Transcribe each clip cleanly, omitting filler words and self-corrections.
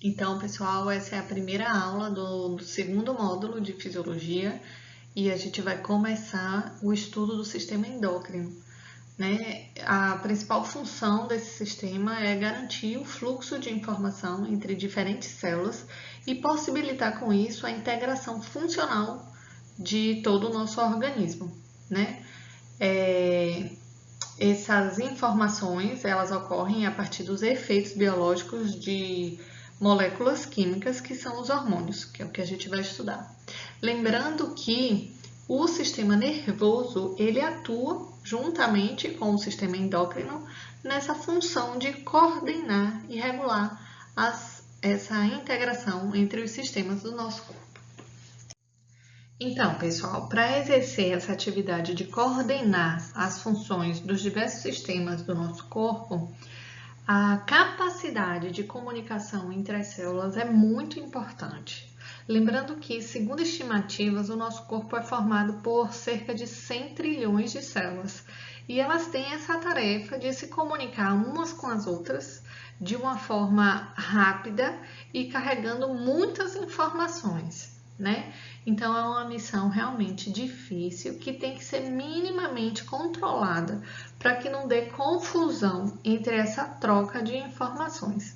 Então, pessoal, essa é a primeira aula do segundo módulo de fisiologia e a gente vai começar o estudo do sistema endócrino, né? A principal função desse sistema é garantir o fluxo de informação entre diferentes células e possibilitar com isso a integração funcional de todo o nosso organismo, né? Essas informações, elas ocorrem a partir dos efeitos biológicos de moléculas químicas, que são os hormônios, que é o que a gente vai estudar. Lembrando que o sistema nervoso, ele atua juntamente com o sistema endócrino nessa função de coordenar e regular essa integração entre os sistemas do nosso corpo. Então, pessoal, para exercer essa atividade de coordenar as funções dos diversos sistemas do nosso corpo, a capacidade de comunicação entre as células é muito importante. Lembrando que, segundo estimativas, o nosso corpo é formado por cerca de 100 trilhões de células e elas têm essa tarefa de se comunicar umas com as outras de uma forma rápida e carregando muitas informações, né? Então é uma missão realmente difícil que tem que ser minimamente controlada para que não dê confusão entre essa troca de informações.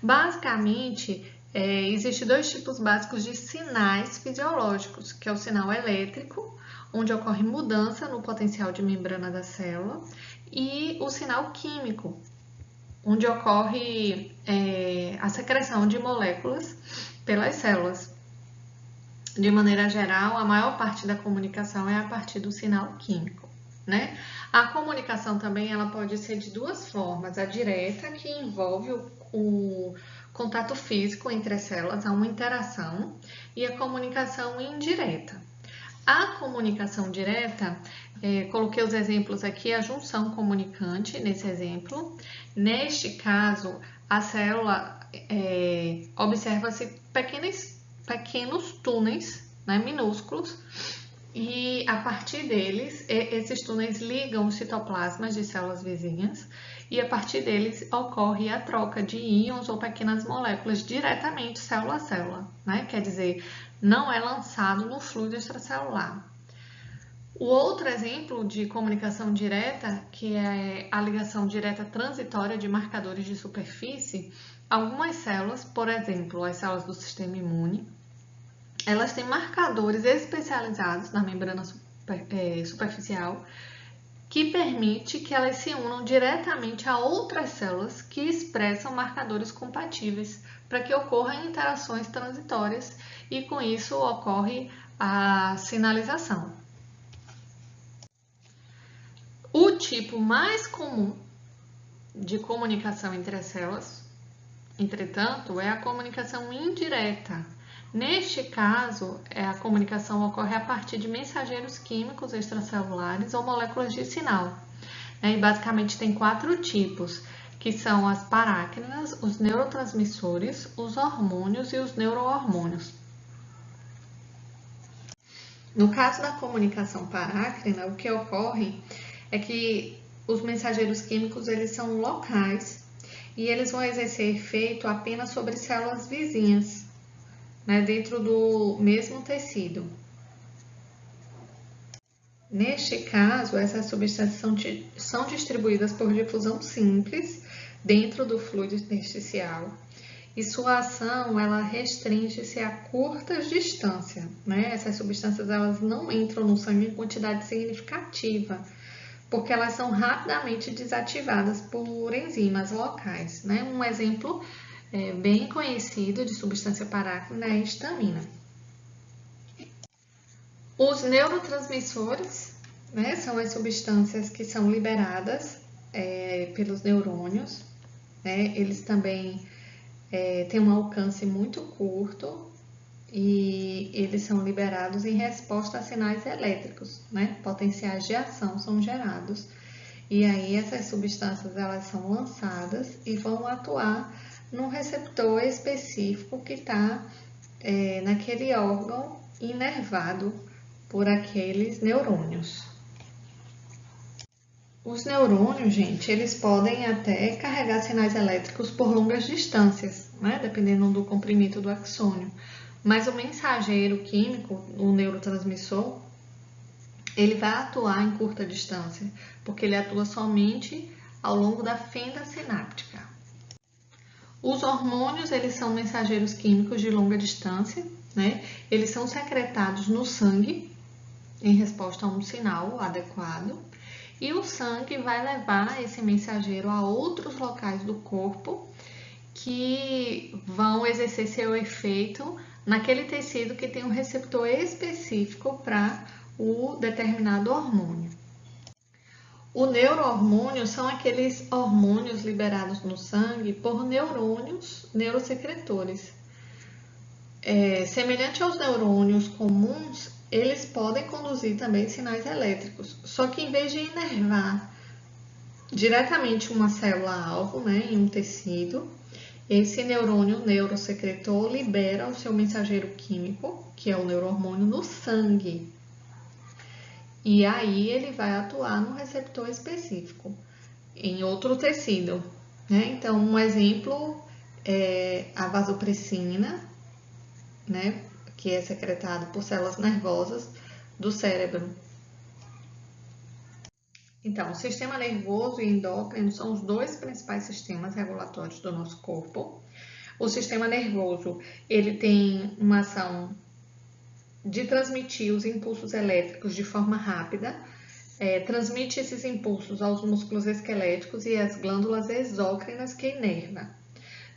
Basicamente, existem dois tipos básicos de sinais fisiológicos, que é o sinal elétrico, onde ocorre mudança no potencial de membrana da célula, e o sinal químico, onde ocorre a secreção de moléculas pelas células. De maneira geral, a maior parte da comunicação é a partir do sinal químico, né? A comunicação também ela pode ser de duas formas: a direta, que envolve o contato físico entre as células, há uma interação, e a comunicação indireta. A comunicação direta, coloquei os exemplos aqui, a junção comunicante nesse exemplo. Neste caso, a célula observa-se pequenos túneis, né, minúsculos, e a partir deles, esses túneis ligam os citoplasmas de células vizinhas e a partir deles ocorre a troca de íons ou pequenas moléculas diretamente célula a célula, né? Quer dizer, não é lançado no fluido extracelular. O outro exemplo de comunicação direta, que é a ligação direta transitória de marcadores de superfície, algumas células, por exemplo, as células do sistema imune, elas têm marcadores especializados na membrana superficial que permite que elas se unam diretamente a outras células que expressam marcadores compatíveis para que ocorram interações transitórias e com isso ocorre a sinalização. O tipo mais comum de comunicação entre as células, entretanto, é a comunicação indireta. Neste caso, a comunicação ocorre a partir de mensageiros químicos extracelulares ou moléculas de sinal. E basicamente tem 4 tipos, que são as parácrinas, os neurotransmissores, os hormônios e os neurohormônios. No caso da comunicação parácrina, o que ocorre é que os mensageiros químicos eles são locais e eles vão exercer efeito apenas sobre células vizinhas, né, dentro do mesmo tecido. Neste caso, essas substâncias são distribuídas por difusão simples dentro do fluido intersticial e sua ação ela restringe-se a curtas distâncias, né? Essas substâncias elas não entram no sangue em quantidade significativa, porque elas são rapidamente desativadas por enzimas locais, né? Um exemplo bem conhecido de substância parácrina é a histamina. Os neurotransmissores, né, são as substâncias que são liberadas pelos neurônios, né? Eles também têm um alcance muito curto e eles são liberados em resposta a sinais elétricos, né? Potenciais de ação são gerados e aí essas substâncias elas são lançadas e vão atuar num receptor específico que está naquele órgão inervado por aqueles neurônios. Os neurônios, gente, eles podem até carregar sinais elétricos por longas distâncias, né? Dependendo do comprimento do axônio. Mas o mensageiro químico, o neurotransmissor, ele vai atuar em curta distância, porque ele atua somente ao longo da fenda sináptica. Os hormônios, eles são mensageiros químicos de longa distância, né? Eles são secretados no sangue em resposta a um sinal adequado. E o sangue vai levar esse mensageiro a outros locais do corpo que vão exercer seu efeito naquele tecido que tem um receptor específico para o determinado hormônio. O neurohormônio são aqueles hormônios liberados no sangue por neurônios neurosecretores. Semelhante aos neurônios comuns, eles podem conduzir também sinais elétricos, só que em vez de inervar diretamente uma célula-alvo, né, em um tecido, esse neurônio neurosecretor libera o seu mensageiro químico, que é o neurohormônio, no sangue. E aí ele vai atuar no receptor específico, em outro tecido, né? Então, um exemplo é a vasopressina, né, que é secretado por células nervosas do cérebro. Então, o sistema nervoso e endócrino são os dois principais sistemas regulatórios do nosso corpo. O sistema nervoso, ele tem uma ação de transmitir os impulsos elétricos de forma rápida, transmite esses impulsos aos músculos esqueléticos e às glândulas exócrinas que inervam.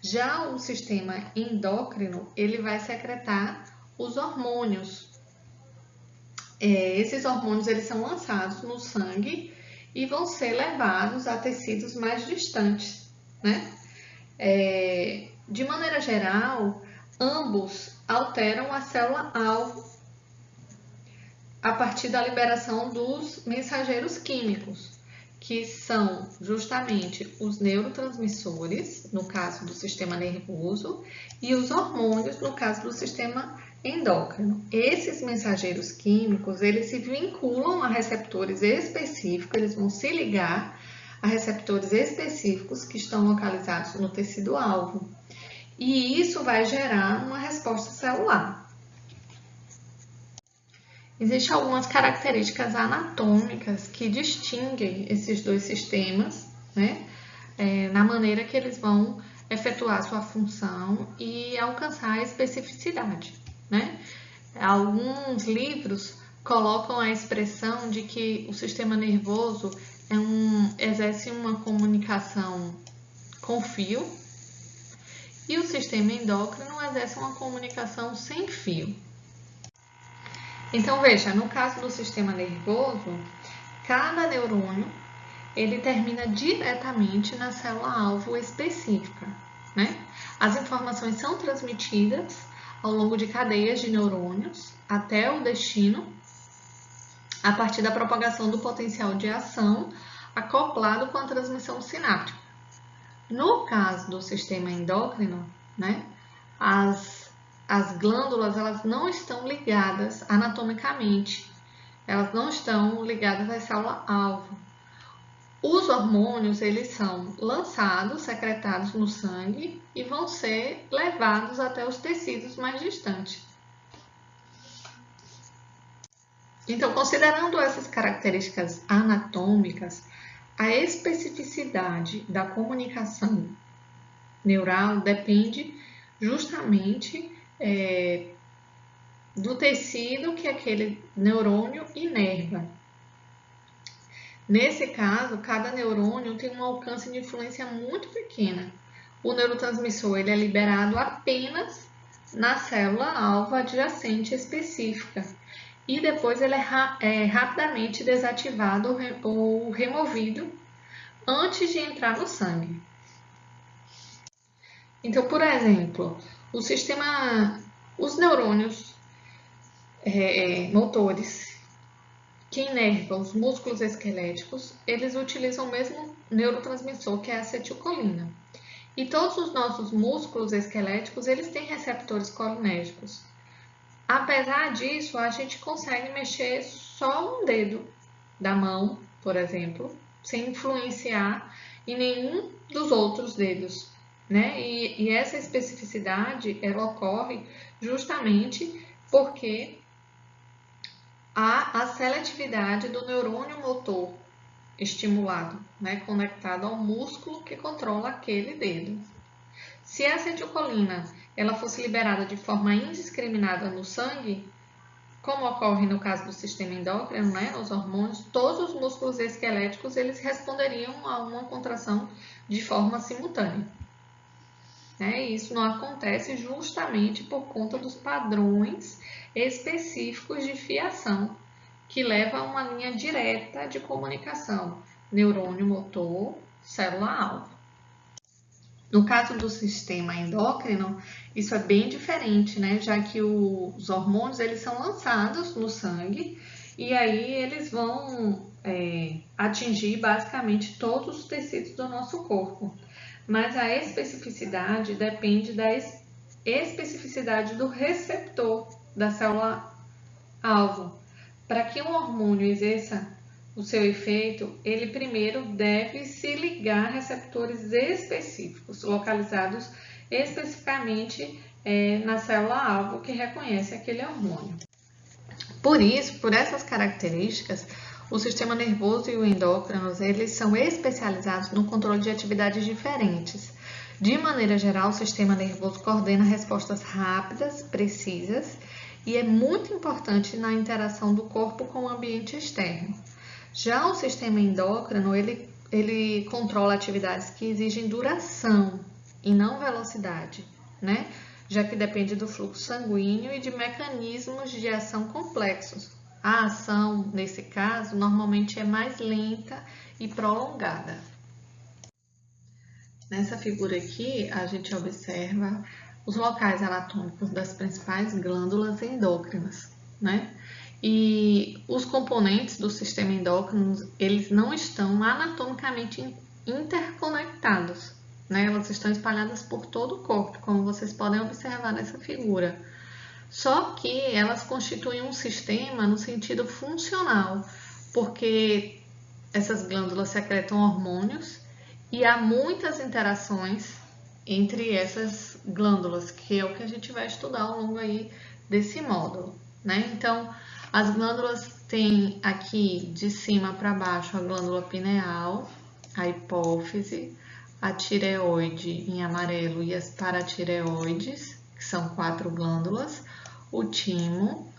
Já o sistema endócrino, ele vai secretar os hormônios. Esses hormônios, eles são lançados no sangue e vão ser levados a tecidos mais distantes, né? De maneira geral, ambos alteram a célula-alvo a partir da liberação dos mensageiros químicos, que são justamente os neurotransmissores, no caso do sistema nervoso, e os hormônios, no caso do sistema endócrino. Esses mensageiros químicos, eles se vinculam a receptores específicos, eles vão se ligar a receptores específicos que estão localizados no tecido-alvo. E isso vai gerar uma resposta celular. Existem algumas características anatômicas que distinguem esses dois sistemas, né? Na maneira que eles vão efetuar sua função e alcançar a especificidade, né? Alguns livros colocam a expressão de que o sistema nervoso exerce uma comunicação com fio e o sistema endócrino exerce uma comunicação sem fio. Então, veja, no caso do sistema nervoso, cada neurônio ele termina diretamente na célula-alvo específica, né? As informações são transmitidas ao longo de cadeias de neurônios até o destino, a partir da propagação do potencial de ação acoplado com a transmissão sináptica. No caso do sistema endócrino, né, as glândulas, elas não estão ligadas anatomicamente, elas não estão ligadas à célula-alvo. Os hormônios, eles são lançados, secretados no sangue e vão ser levados até os tecidos mais distantes. Então, considerando essas características anatômicas, a especificidade da comunicação neural depende justamente do tecido que aquele neurônio inerva. Nesse caso, cada neurônio tem um alcance de influência muito pequena. O neurotransmissor ele é liberado apenas na célula-alvo adjacente específica e depois ele é rapidamente desativado ou removido antes de entrar no sangue. Então, por exemplo, os neurônios motores que inervam os músculos esqueléticos, eles utilizam o mesmo neurotransmissor que é a acetilcolina. E todos os nossos músculos esqueléticos, eles têm receptores colinérgicos. Apesar disso, a gente consegue mexer só um dedo da mão, por exemplo, sem influenciar em nenhum dos outros dedos, né? E essa especificidade, ela ocorre justamente porque há a seletividade do neurônio motor estimulado, né? Conectado ao músculo que controla aquele dedo. Se a acetilcolina ela fosse liberada de forma indiscriminada no sangue, como ocorre no caso do sistema endócrino, né, nos hormônios, todos os músculos esqueléticos eles responderiam a uma contração de forma simultânea. E isso não acontece justamente por conta dos padrões específicos de fiação, que leva a uma linha direta de comunicação neurônio motor, célula-alvo. No caso do sistema endócrino, isso é bem diferente, né? Já que os hormônios eles são lançados no sangue e aí eles vão atingir basicamente todos os tecidos do nosso corpo. Mas a especificidade depende da especificidade do receptor da célula-alvo. Para que um hormônio exerça o seu efeito, ele primeiro deve se ligar a receptores específicos, localizados especificamente na célula-alvo que reconhece aquele hormônio. Por isso, por essas características, o sistema nervoso e o endócrino, eles são especializados no controle de atividades diferentes. De maneira geral, o sistema nervoso coordena respostas rápidas, precisas, e é muito importante na interação do corpo com o ambiente externo. Já o sistema endócrino, ele controla atividades que exigem duração e não velocidade, né? Já que depende do fluxo sanguíneo e de mecanismos de ação complexos. A ação, nesse caso, normalmente é mais lenta e prolongada. Nessa figura aqui, a gente observa os locais anatômicos das principais glândulas endócrinas, né? E os componentes do sistema endócrino, eles não estão anatomicamente interconectados, né? Elas estão espalhadas por todo o corpo, como vocês podem observar nessa figura. Só que elas constituem um sistema no sentido funcional, porque essas glândulas secretam hormônios e há muitas interações entre essas glândulas, que é o que a gente vai estudar ao longo aí desse módulo, né? Então, as glândulas têm aqui de cima para baixo a glândula pineal, a hipófise, a tireoide em amarelo e as paratireoides, que são 4 glândulas, o timo,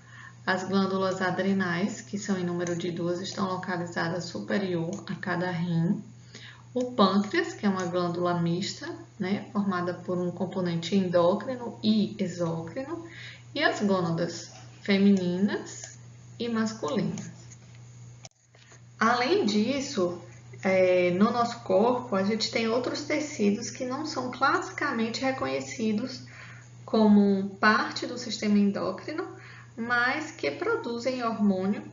as glândulas adrenais, que são em número de 2, estão localizadas superior a cada rim, o pâncreas, que é uma glândula mista, né, formada por um componente endócrino e exócrino, e as gônadas femininas e masculinas. Além disso, no nosso corpo, a gente tem outros tecidos que não são classicamente reconhecidos como parte do sistema endócrino, mas que produzem hormônio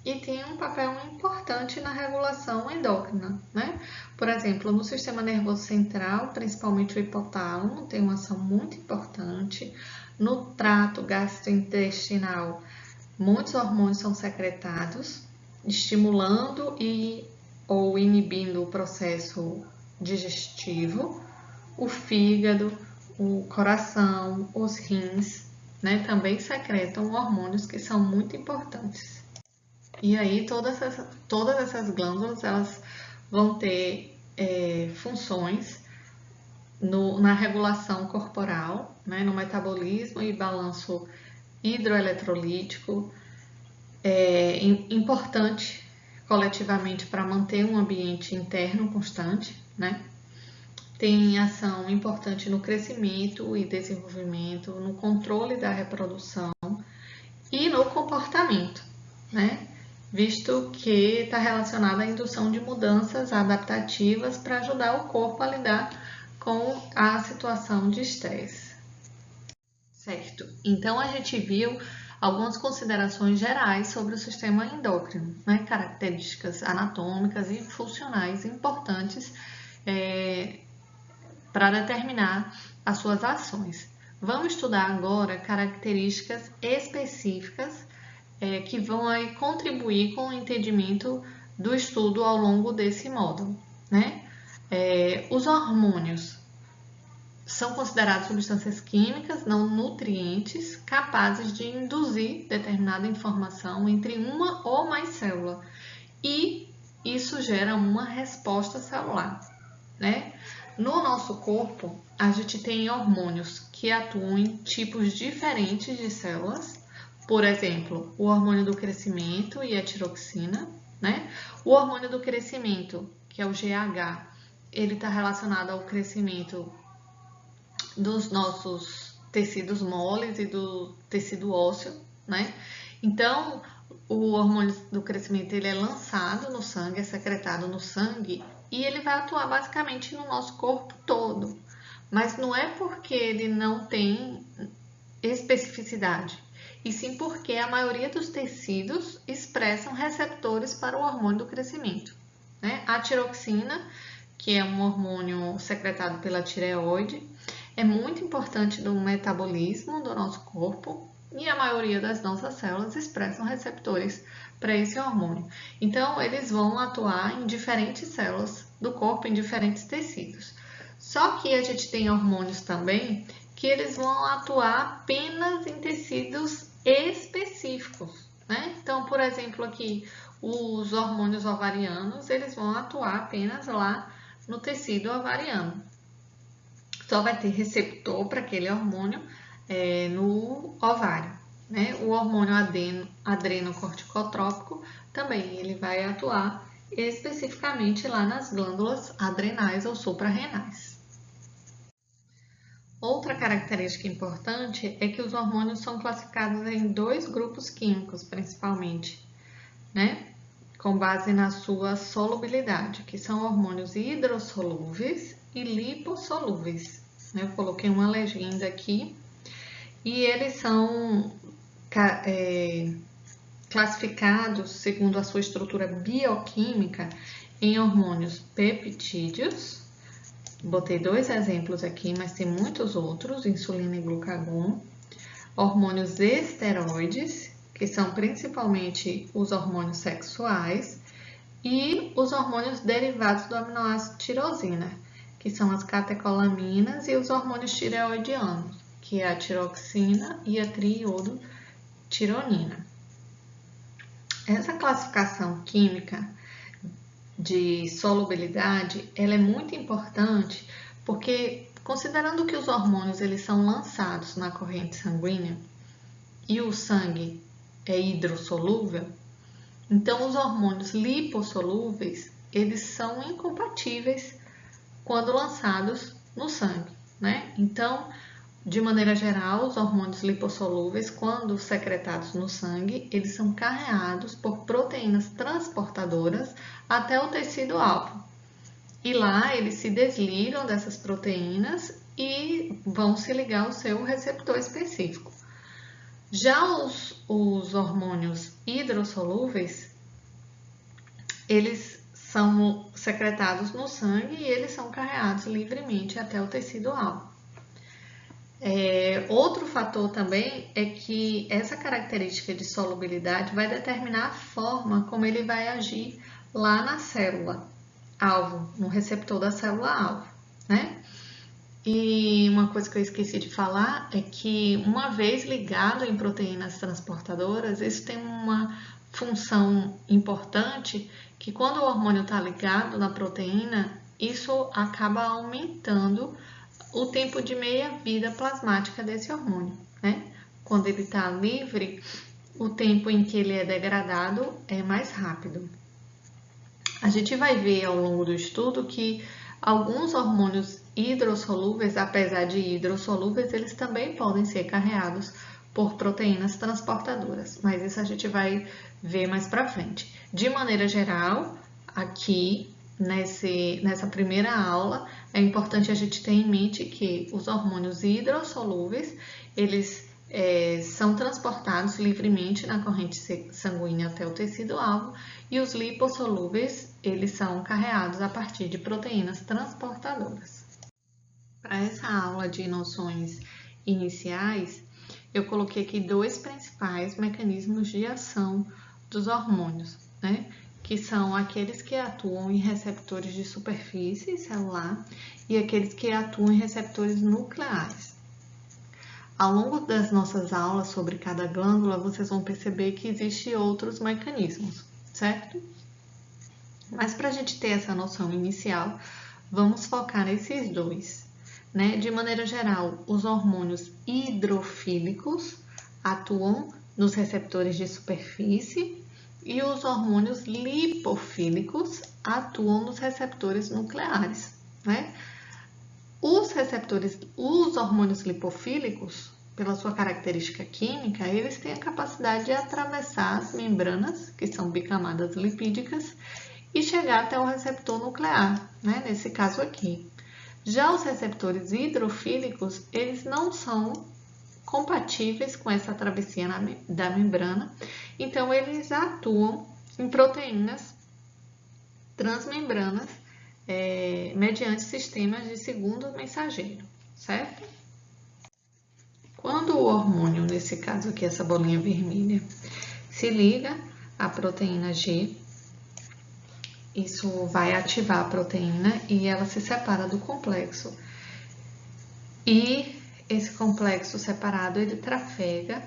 e têm um papel importante na regulação endócrina, né? Por exemplo, no sistema nervoso central, principalmente o hipotálamo, tem uma ação muito importante. No trato gastrointestinal, muitos hormônios são secretados, estimulando ou inibindo o processo digestivo. O fígado, o coração, os rins, né, também secretam hormônios que são muito importantes. E aí todas essas glândulas elas vão ter funções na regulação corporal, né, no metabolismo e balanço hidroeletrolítico, importante coletivamente para manter um ambiente interno constante, né? Tem ação importante no crescimento e desenvolvimento, no controle da reprodução e no comportamento, né? Visto que está relacionado à indução de mudanças adaptativas para ajudar o corpo a lidar com a situação de estresse. Certo, então a gente viu algumas considerações gerais sobre o sistema endócrino, né? Características anatômicas e funcionais importantes para determinar as suas ações. Vamos estudar agora características específicas que vão aí contribuir com o entendimento do estudo ao longo desse módulo, né? Os hormônios são considerados substâncias químicas não nutrientes capazes de induzir determinada informação entre uma ou mais células e isso gera uma resposta celular, né? No nosso corpo, a gente tem hormônios que atuam em tipos diferentes de células, por exemplo, o hormônio do crescimento e a tiroxina, né? O hormônio do crescimento, que é o GH, ele está relacionado ao crescimento dos nossos tecidos moles e do tecido ósseo, né? Então, o hormônio do crescimento ele é lançado no sangue, é secretado no sangue e ele vai atuar basicamente no nosso corpo todo. Mas não é porque ele não tem especificidade, e sim porque a maioria dos tecidos expressam receptores para o hormônio do crescimento, né? A tiroxina, que é um hormônio secretado pela tireoide, é muito importante no metabolismo do nosso corpo e a maioria das nossas células expressam receptores para esse hormônio. Então, eles vão atuar em diferentes células do corpo, em diferentes tecidos. Só que a gente tem hormônios também que eles vão atuar apenas em tecidos específicos, né? Então, por exemplo, aqui, os hormônios ovarianos, eles vão atuar apenas lá no tecido ovariano. Só vai ter receptor para aquele hormônio no ovário, né? O hormônio adrenocorticotrópico também ele vai atuar especificamente lá nas glândulas adrenais ou suprarrenais. Outra característica importante é que os hormônios são classificados em 2 grupos químicos, principalmente, né? Com base na sua solubilidade, que são hormônios hidrossolúveis e lipossolúveis. Eu coloquei uma legenda aqui e eles são classificados segundo a sua estrutura bioquímica em hormônios peptídeos. Botei 2 exemplos aqui, mas tem muitos outros, insulina e glucagon. Hormônios esteroides, que são principalmente os hormônios sexuais, e os hormônios derivados do aminoácido tirosina, que são as catecolaminas e os hormônios tireoidianos, que é a tiroxina e a triiodotironina. Essa classificação química de solubilidade, ela é muito importante porque, considerando que os hormônios eles são lançados na corrente sanguínea e o sangue é hidrossolúvel, então os hormônios lipossolúveis, eles são incompatíveis quando lançados no sangue, né? Então, de maneira geral, os hormônios lipossolúveis, quando secretados no sangue, eles são carreados por proteínas transportadoras até o tecido-alvo. E lá eles se desligam dessas proteínas e vão se ligar ao seu receptor específico. Já os hormônios hidrossolúveis, eles são secretados no sangue e eles são carreados livremente até o tecido-alvo. Outro fator também é que essa característica de solubilidade vai determinar a forma como ele vai agir lá na célula-alvo, no receptor da célula-alvo, né? E uma coisa que eu esqueci de falar é que uma vez ligado em proteínas transportadoras, isso tem uma função importante que quando o hormônio está ligado na proteína, isso acaba aumentando o tempo de meia-vida plasmática desse hormônio, né? Quando ele está livre, o tempo em que ele é degradado é mais rápido. A gente vai ver ao longo do estudo que alguns hormônios hidrossolúveis, apesar de hidrossolúveis, eles também podem ser carreados por proteínas transportadoras, mas isso a gente vai ver mais para frente. De maneira geral, aqui nessa primeira aula, é importante a gente ter em mente que os hormônios hidrossolúveis, eles são transportados livremente na corrente sanguínea até o tecido-alvo e os lipossolúveis, eles são carreados a partir de proteínas transportadoras. Para essa aula de noções iniciais, eu coloquei aqui 2 principais mecanismos de ação dos hormônios, né? que são aqueles que atuam em receptores de superfície celular e aqueles que atuam em receptores nucleares. Ao longo das nossas aulas sobre cada glândula, vocês vão perceber que existem outros mecanismos, certo? Mas para a gente ter essa noção inicial, vamos focar nesses dois, né? De maneira geral, os hormônios hidrofílicos atuam nos receptores de superfície e os hormônios lipofílicos atuam nos receptores nucleares, né? Os hormônios lipofílicos, pela sua característica química, eles têm a capacidade de atravessar as membranas, que são bicamadas lipídicas, e chegar até o receptor nuclear, né? Nesse caso aqui. Já os receptores hidrofílicos, eles não são compatíveis com essa travessia da membrana, então eles atuam em proteínas transmembranas mediante sistemas de segundo mensageiro, certo? Quando o hormônio, nesse caso aqui, essa bolinha vermelha, se liga à proteína G, isso vai ativar a proteína e ela se separa do complexo. E esse complexo separado, ele trafega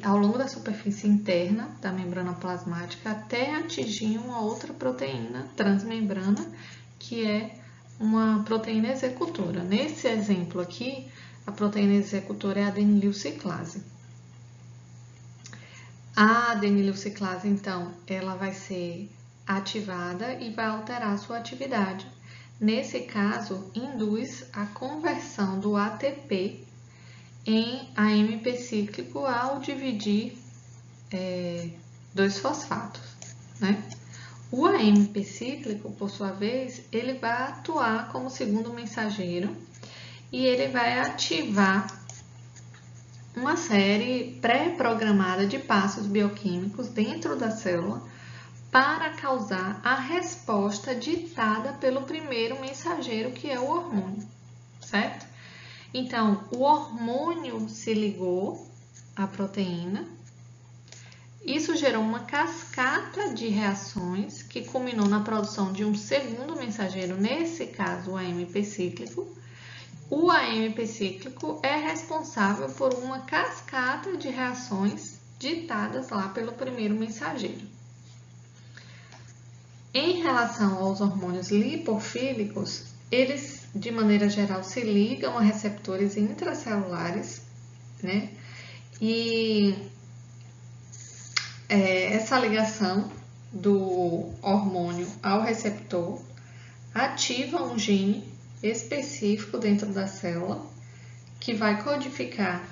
ao longo da superfície interna da membrana plasmática até atingir uma outra proteína transmembrana, que é uma proteína executora. Nesse exemplo aqui, a proteína executora é a adenililciclase. A adenililciclase, então, ela vai ser ativada e vai alterar a sua atividade. Nesse caso, induz a conversão do ATP em AMP cíclico ao dividir 2 fosfatos, né? O AMP cíclico, por sua vez, ele vai atuar como segundo mensageiro e ele vai ativar uma série pré-programada de passos bioquímicos dentro da célula para causar a resposta ditada pelo primeiro mensageiro, que é o hormônio, certo? Então, o hormônio se ligou à proteína, isso gerou uma cascata de reações que culminou na produção de um segundo mensageiro, nesse caso o AMP cíclico. O AMP cíclico é responsável por uma cascata de reações ditadas lá pelo primeiro mensageiro. Em relação aos hormônios lipofílicos, eles, de maneira geral, se ligam a receptores intracelulares, né? E essa ligação do hormônio ao receptor ativa um gene específico dentro da célula que vai codificar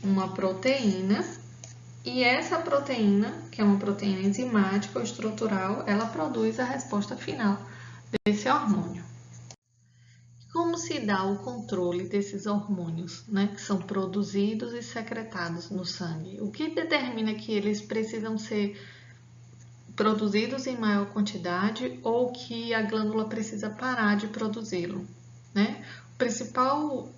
uma proteína. E essa proteína, que é uma proteína enzimática ou estrutural, ela produz a resposta final desse hormônio. Como se dá o controle desses hormônios, né, que são produzidos e secretados no sangue? O que determina que eles precisam ser produzidos em maior quantidade ou que a glândula precisa parar de produzi-lo, né? A principal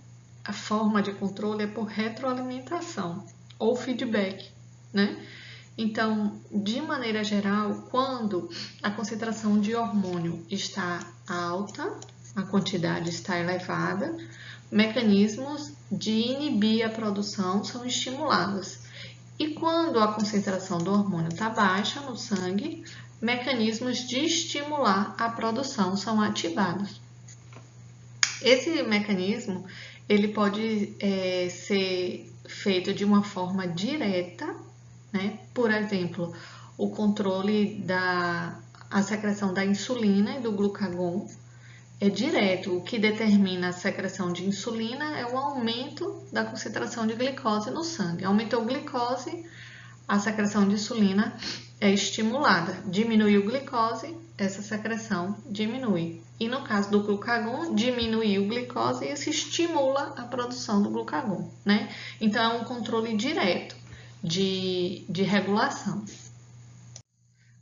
forma de controle é por retroalimentação ou feedback, né? Então, de maneira geral, quando a concentração de hormônio está alta, a quantidade está elevada, mecanismos de inibir a produção são estimulados. E quando a concentração do hormônio está baixa no sangue, mecanismos de estimular a produção são ativados. Esse mecanismo ele pode ser feito de uma forma direta, né? Por exemplo, o controle da secreção da insulina e do glucagon é direto. O que determina a secreção de insulina é o aumento da concentração de glicose no sangue. Aumentou a glicose, a secreção de insulina é estimulada. Diminuiu a glicose, essa secreção diminui. E no caso do glucagon, diminuiu a glicose e isso estimula a produção do glucagon, né? Então, é um controle direto de regulação.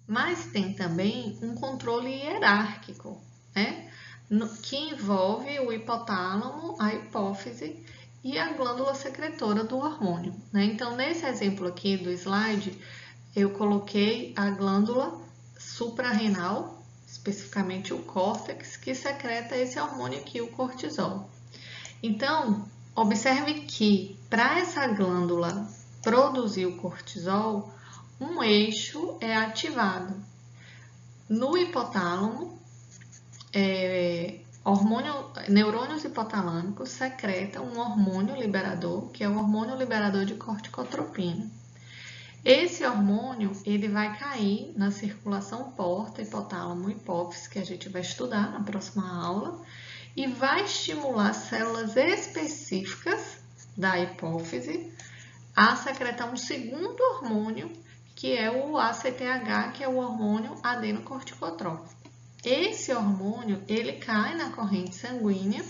Mas tem também um controle hierárquico, né? Que envolve o hipotálamo, a hipófise e a glândula secretora do hormônio, né? Então, nesse exemplo aqui do slide, eu coloquei a glândula suprarrenal, especificamente o córtex, que secreta esse hormônio aqui, o cortisol. Então, observe que para essa glândula produzir o cortisol, um eixo é ativado. No hipotálamo, neurônios hipotalâmicos secretam um hormônio liberador, que é o hormônio liberador de corticotropina. Esse hormônio ele vai cair na circulação porta, hipotálamo, hipófise, que a gente vai estudar na próxima aula, e vai estimular células específicas da hipófise a secretar um segundo hormônio, que é o ACTH, que é o hormônio adenocorticotrópico. Esse hormônio, ele cai na corrente sanguínea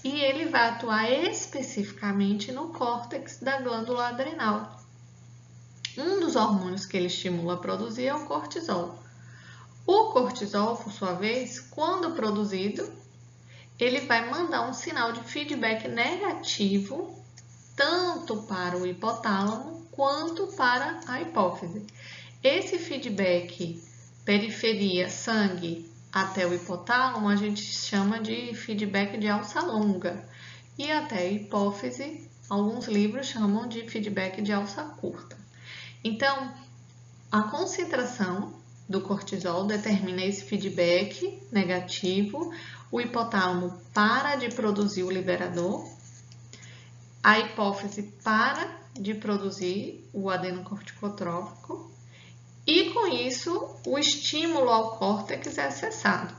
e ele vai atuar especificamente no córtex da glândula adrenal. Um dos hormônios que ele estimula a produzir é o cortisol. O cortisol, por sua vez, quando produzido, ele vai mandar um sinal de feedback negativo tanto para o hipotálamo quanto para a hipófise. Esse feedback periferia, sangue até o hipotálamo, a gente chama de feedback de alça longa. E até a hipófise, alguns livros chamam de feedback de alça curta. Então, a concentração do cortisol determina esse feedback negativo, o hipotálamo para de produzir o liberador, a hipófise para de produzir o adenocorticotrópico e, com isso, o estímulo ao córtex é cessado,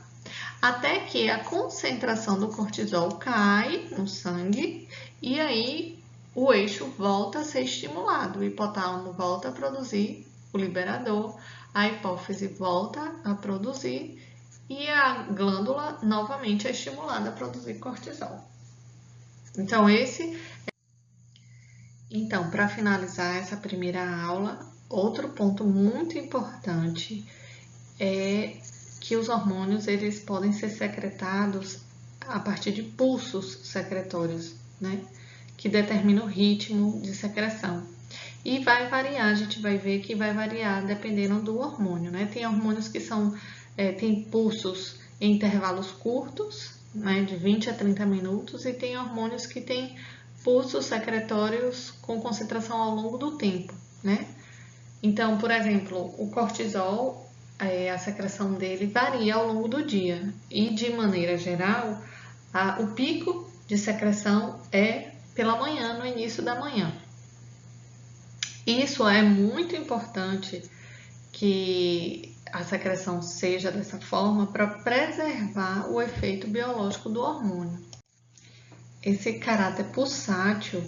até que a concentração do cortisol cai no sangue e aí o eixo volta a ser estimulado, o hipotálamo volta a produzir o liberador, a hipófise volta a produzir e a glândula novamente é estimulada a produzir cortisol. Então, para finalizar essa primeira aula, outro ponto muito importante é que os hormônios eles podem ser secretados a partir de pulsos secretórios, né? Que determinam o ritmo de secreção. E vai variar, a gente vai ver que vai variar dependendo do hormônio, né? Tem hormônios que tem pulsos em intervalos curtos, né? De 20 a 30 minutos, e tem hormônios que têm pulsos secretórios com concentração ao longo do tempo, né? Então, por exemplo, o cortisol, a secreção dele varia ao longo do dia e, de maneira geral, o pico de secreção é pela manhã, no início da manhã. Isso é muito importante que a secreção seja dessa forma para preservar o efeito biológico do hormônio. Esse caráter pulsátil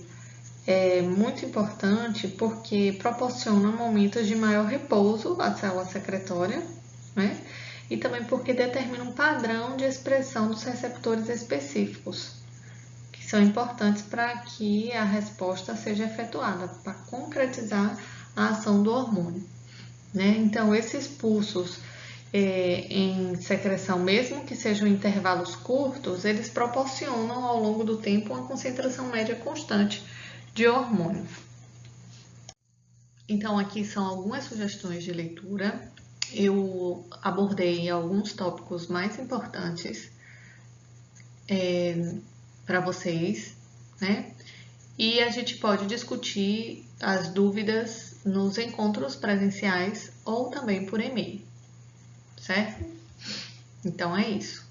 é muito importante porque proporciona momentos de maior repouso à célula secretória, né? E também porque determina um padrão de expressão dos receptores específicos, que são importantes para que a resposta seja efetuada, para concretizar a ação do hormônio, né? Então, esses pulsos em secreção, mesmo que sejam intervalos curtos, eles proporcionam ao longo do tempo uma concentração média constante de hormônio. Então, aqui são algumas sugestões de leitura. Eu abordei alguns tópicos mais importantes para vocês, né? E a gente pode discutir as dúvidas nos encontros presenciais ou também por e-mail, certo? Então é isso.